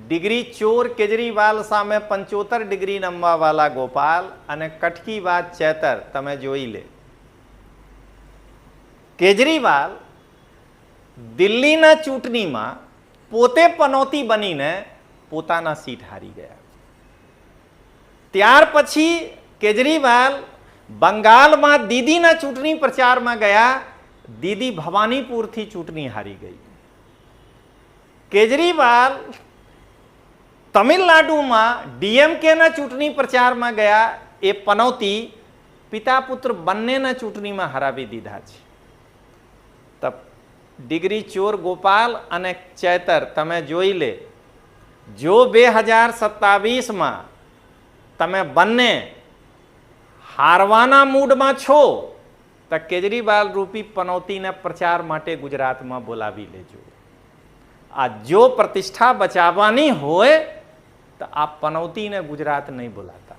Degree ચોર કેજરીવાલ સામે 75 degree નમવાવાળા Gopal અને કટકી વાત ચેતર તમે જોઈ લે. કેજરીવાલ દિલ્હીના ચૂંટણીમાં પોતે પનોતી બનીને પોતાના સીટ હારી ગયા. ત્યાર પછી કેજરીવાલ બંગાળમાં દીદીના ચૂંટણી પ્રચારમાં ગયા. દીદી ભવાનીપુરથી ચૂંટણી હારી ગઈ. કેજરીવાલ તમિલનાડુમાં ડીએમકેના ચૂંટણી પ્રચારમાં ગયા. એ પનોતી પિતા પુત્ર બંનેના ચૂંટણીમાં હરાવી દીધા છે. ડિગ્રી ચોર ગોપાલ અને ચેતર તમે જોઈ લે. જો 2027માં તમે બંને હારવાના મૂડમાં છો તો કેજરીવાલ રૂપી પનોતીને પ્રચાર માટે ગુજરાતમાં બોલાવી લેજો. આ જો પ્રતિષ્ઠા બચાવવાની હોય તો આ પનોતીને ગુજરાત નહીં બોલાતા.